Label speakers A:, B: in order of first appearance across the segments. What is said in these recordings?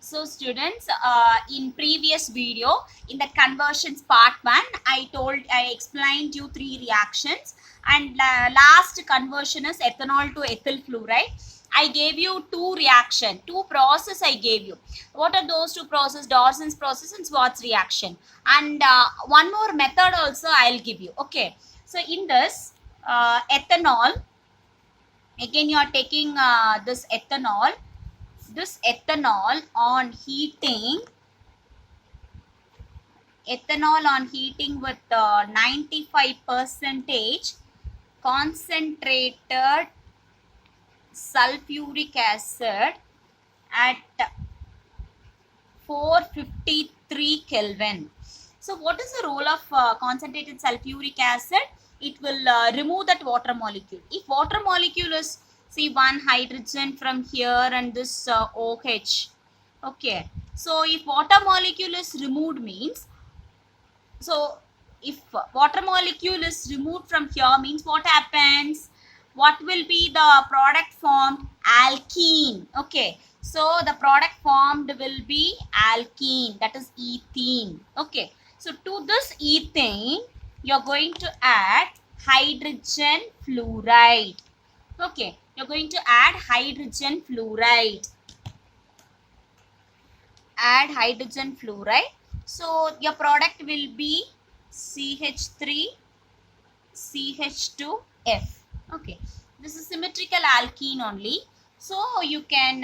A: So students, in previous video, in the conversions part 1, I explained you 3 reactions, and last conversion is ethanol to ethyl fluoride. I gave you 2 reaction, 2 process I gave you. What are those 2 process? Dawson's process and Swartz reaction. And one more method also I'll give you. Okay. So in this ethanol, again you are taking this ethanol on heating, with 95% concentrated sulfuric acid at 453 Kelvin. So what is the role of concentrated sulfuric acid? It will remove that water molecule. If water molecule is, see, one hydrogen from here and this OH. Okay. So if water molecule is removed means, so if water molecule is removed from here means what happens? What will be the product formed? Alkene. Okay. So the product formed will be alkene, that is ethene. Okay. So to this ethane, you're going to add hydrogen fluoride. Okay. You're going to add hydrogen fluoride. Add hydrogen fluoride. So your product will be CH3, CH2F. Okay. This is symmetrical alkene only. So you can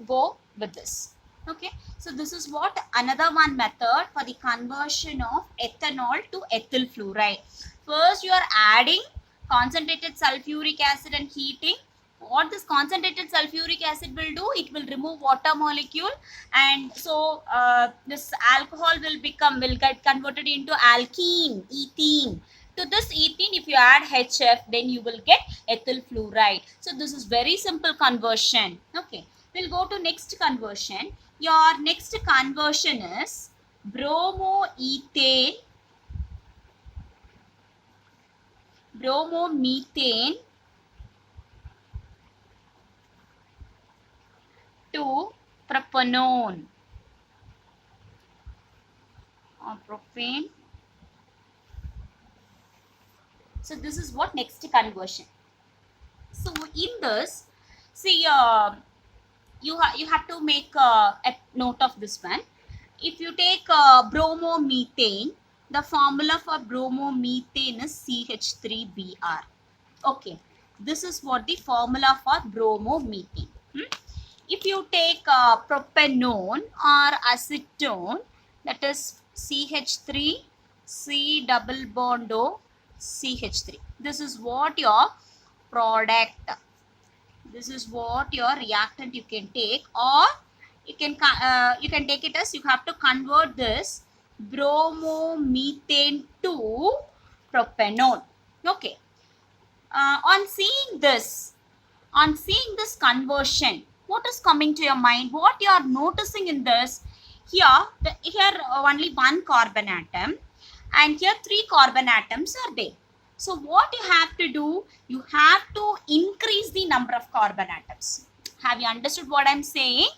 A: go with this. Okay. So this is what another one method for the conversion of ethanol to ethyl fluoride. First you are adding concentrated sulfuric acid and heating. What this concentrated sulfuric acid will do, it will remove water molecule, and so this alcohol will get converted into alkene, ethene. To this ethene, if you add HF, then you will get ethyl fluoride. So this is very simple conversion. Okay, we'll go to next conversion. Your next conversion is bromomethane to propanone or propane. So this is what next conversion. So in this, see, you have to make a note of this one. If you take bromomethane, the formula for bromomethane is CH3Br. Okay, this is what the formula for bromomethane. If you take propanone or acetone, that is CH3 C double bond O CH3. This is what your product. This is what your reactant you can take, or you can take it as you have to convert this bromomethane to propanone. Okay. On seeing this conversion, what is coming to your mind? What you are noticing in this? Here only one carbon atom, and here 3 carbon atoms are there. So what you have to do? You have to increase the number of carbon atoms. Have you understood what I am saying?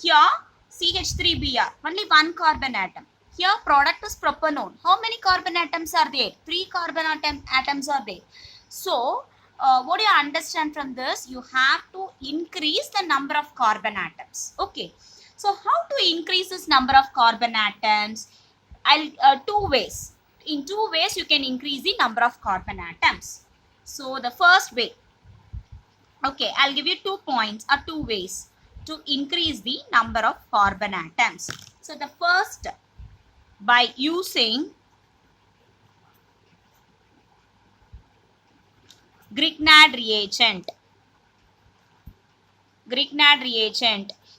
A: Here CH3Br, only one carbon atom. Here product is propanone. How many carbon atoms are there? 3 carbon atoms are there. So what do you understand from this? You have to increase the number of carbon atoms. Okay. So how to increase this number of carbon atoms? Two ways. In 2 ways you can increase the number of carbon atoms. So the first way, okay, I'll give you 2 points or 2 ways to increase the number of carbon atoms. So the first, by using Grignard reagent.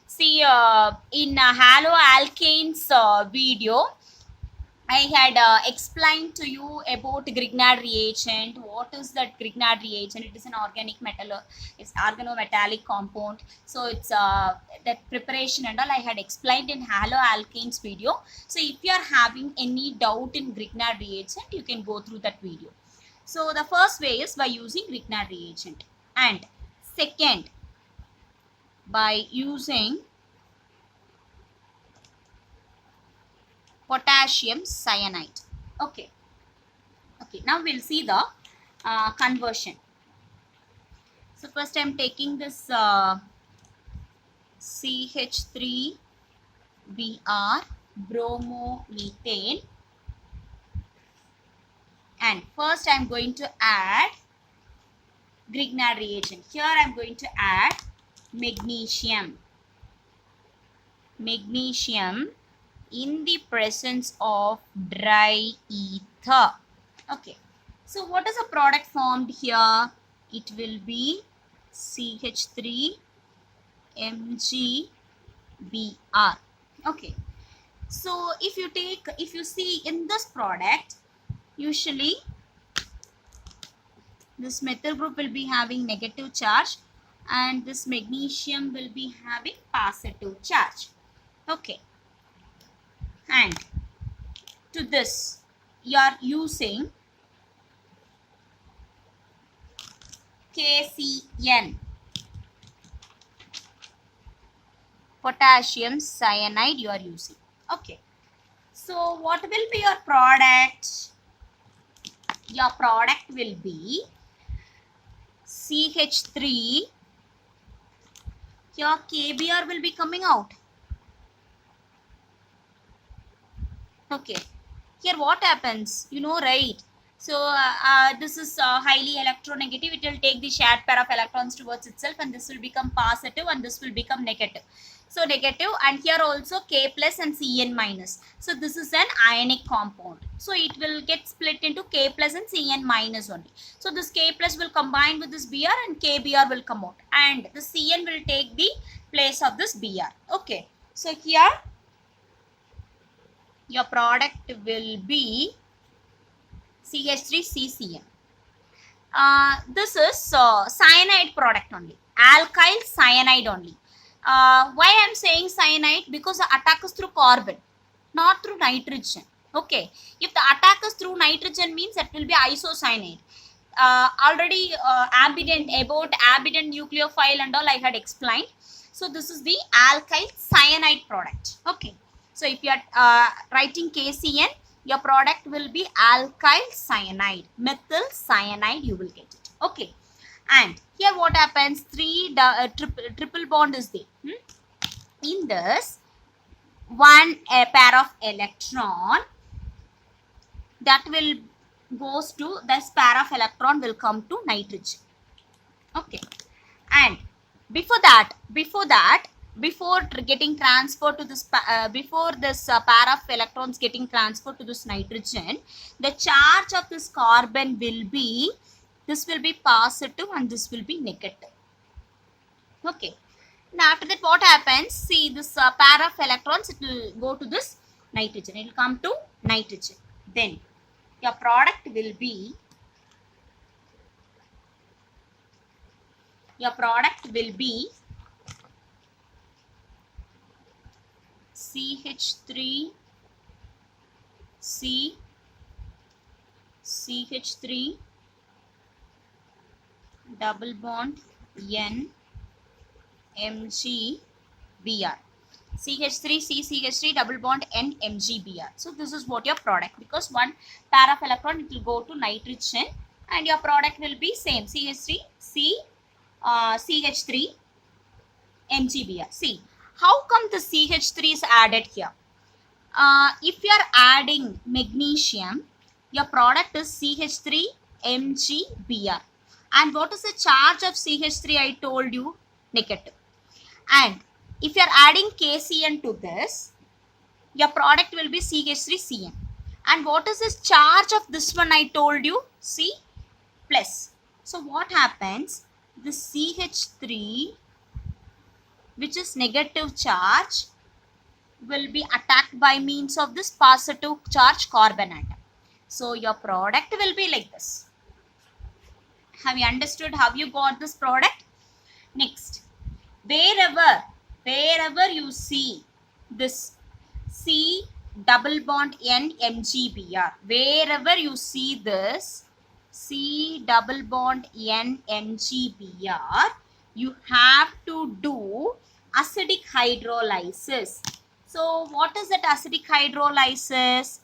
A: See, in haloalkanes video, I had explained to you about Grignard reagent. What is that Grignard reagent? It is an organic metal, it's organometallic compound. So it's that preparation and all I had explained in haloalkanes video. So if you are having any doubt in Grignard reagent, you can go through that video. So the first way is by using Grignard reagent, and second, by using potassium cyanide. Okay. Okay, now we'll see the conversion. So first I'm taking this CH3Br bromomethane, and first I'm going to add Grignard reagent. Here I'm going to add magnesium. Magnesium in the presence of dry ether. Okay. So what is the product formed here? It will be CH3MgBr. Okay. So if you see in this product, usually this methyl group will be having negative charge and this magnesium will be having positive charge. Okay. And to this you are using KCN, potassium cyanide you are using. Okay. So what will be your product? Your product will be CH3. Your KBr will be coming out. Okay. Here what happens? You know, right? So this is highly electronegative. It will take the shared pair of electrons towards itself, and this will become positive and this will become negative. So negative, and here also K plus and Cn minus. So this is an ionic compound. So it will get split into K plus and Cn minus only. So this K plus will combine with this Br and KBr will come out, and the Cn will take the place of this Br. Okay. So here your product will be CH3CCN. This is cyanide product only, alkyl cyanide only. Why I am saying cyanide? Because the attack is through carbon, not through nitrogen. Okay, if the attack is through nitrogen means that will be isocyanide. Already about Abident nucleophile and all I had explained. So this is the alkyl cyanide product. Okay, so if you are writing KCN, your product will be alkyl cyanide, methyl cyanide you will get it. Okay, and here what happens? Triple bond is there. In this, one pair of electron that will goes to this pair of electron will come to nitrogen. Okay, and before getting transferred to this before this pair of electrons getting transferred to this nitrogen, the charge of this carbon will be, this will be positive and this will be negative. Okay, now after that what happens? See, this pair of electrons, it will go to this nitrogen, it will come to nitrogen. Then your product will be CH3 CH3 double bond N MgBr. CH3 double bond N MgBr. So this is what your product, because one pair of electron it will go to nitrogen and your product will be same CH3 MgBr. See, how come the CH3 is added here? If you are adding magnesium, your product is CH3 MgBr. And what is the charge of CH3? I told you, negative. And if you are adding KCN to this, your product will be CH3Cn. And what is the charge of this one? I told you, C plus. So what happens? The CH3, which is negative charge, will be attacked by means of this positive charge carbon atom. So your product will be like this. Have you understood how you got this product? Next, wherever you see this C double bond N MgBr, wherever you see this C double bond N MgBr, you have to do acidic hydrolysis. So what is that acidic hydrolysis?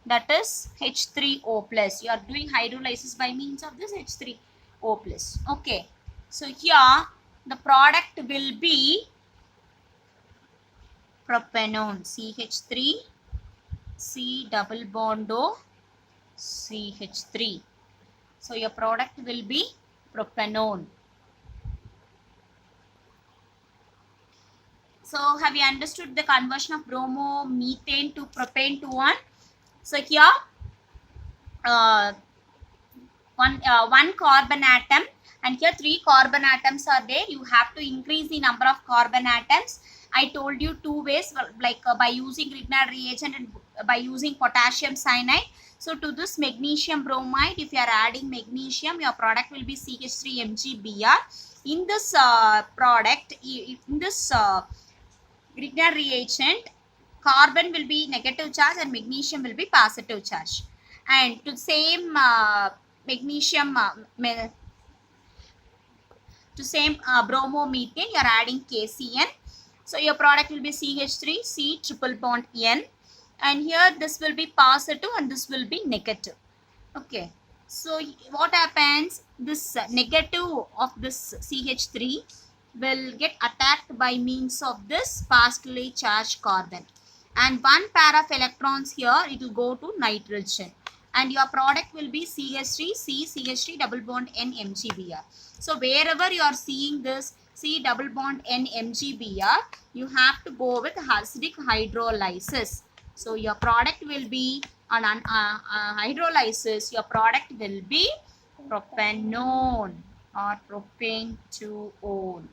A: That is H3O plus. You are doing hydrolysis by means of this H3O plus. Okay. So here the product will be propanone, CH3, C double bond O, CH3. So your product will be propanone. So have you understood the conversion of bromomethane to propane to 1? So here one carbon atom, and here 3 carbon atoms are there. You have to increase the number of carbon atoms. I told you 2 ways, like by using Grignard reagent and by using potassium cyanide. So to this magnesium bromide, if you are adding magnesium, your product will be CH3MgBr. In this product, in this Grignard reagent, carbon will be negative charge and magnesium will be positive charge. And to same magnesium to same bromomethane, you are adding KCN. So your product will be CH3 C triple bond N, and here this will be positive and this will be negative. Okay, so what happens, this negative of this CH3 will get attacked by means of this partially charged carbon, and one pair of electrons here, it will go to nitrogen, and your product will be CH3 C CH3 double bond N MgBr. So wherever you are seeing this C double bond N MgBr, you have to go with acidic hydrolysis. So your product will be on hydrolysis, your product will be propanone or propane 2-one.